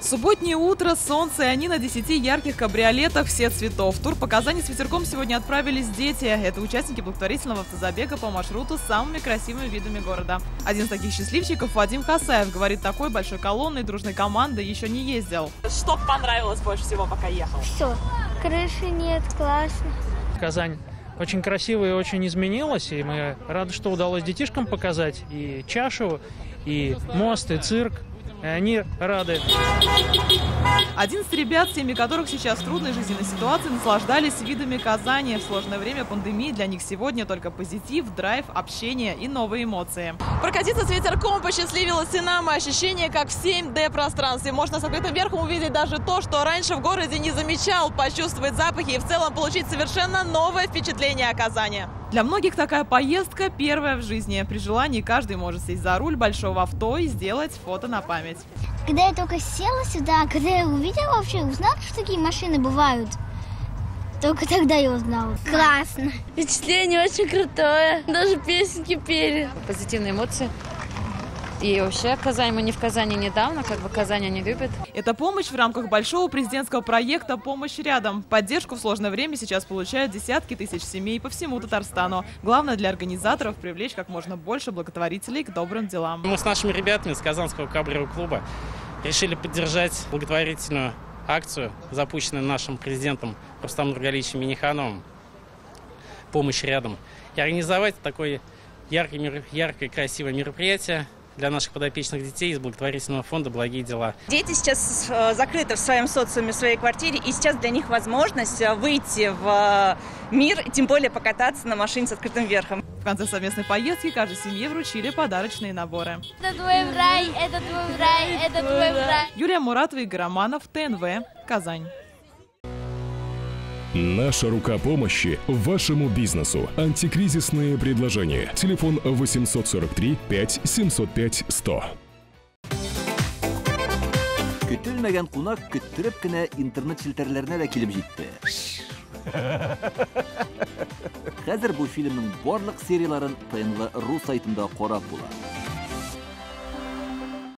Субботнее утро, солнце, и они на 10 ярких кабриолетах, все цветов. В тур по Казани с ветерком сегодня отправились дети. Это участники благотворительного автозабега по маршруту с самыми красивыми видами города. Один из таких счастливчиков, Вадим Хасаев, говорит, такой большой колонной дружной команды еще не ездил. Что понравилось больше всего, пока ехал? Все. Крыши нет, классно. Казань очень красивая и очень изменилась, и мы рады, что удалось детишкам показать и чашу, и мост, и цирк. И они рады. 11 ребят, семьи которых сейчас в трудной жизненной ситуации, наслаждались видами Казани. В сложное время пандемии для них сегодня только позитив, драйв, общение и новые эмоции. Прокатиться с ветерком посчастливилось и нам. Ощущение, как в 7D-пространстве. Можно с открытым верхом увидеть даже то, что раньше в городе не замечал, почувствовать запахи и в целом получить совершенно новое впечатление о Казани. Для многих такая поездка первая в жизни. При желании каждый может сесть за руль большого авто и сделать фото на память. Когда я только села сюда, когда я увидела вообще, узнала, что такие машины бывают, только тогда я узнала. Классно. Впечатление очень крутое. Даже песенки пели. Позитивные эмоции. И вообще Казань, мы не в Казани недавно, Казань они любят. Это помощь в рамках большого президентского проекта «Помощь рядом». Поддержку в сложное время сейчас получают десятки тысяч семей по всему Татарстану. Главное для организаторов привлечь как можно больше благотворителей к добрым делам. Мы с нашими ребятами с Казанского кабриолетного клуба решили поддержать благотворительную акцию, запущенную нашим президентом Рустамом Нургалиевичем Миннихановым «Помощь рядом», и организовать такое яркое, красивое мероприятие для наших подопечных детей из благотворительного фонда «Благие дела». Дети сейчас закрыты в своем социуме, в своей квартире, и сейчас для них возможность выйти в мир, тем более покататься на машине с открытым верхом. В конце совместной поездки каждой семье вручили подарочные наборы. Это твой рай, это твой рай, это твой рай. Юлия Муратова, Игорь Романов, ТНВ, Казань. Наша рука помощи вашему бизнесу. Антикризисные предложения. Телефон 843 5 705 100. Көтелмәгән кунак көттөреп кенә интернет челтәрләренә дә килеп җитте. Хәзер бу фильмның барлык серияларын ТНВ.ру сайтында карап була.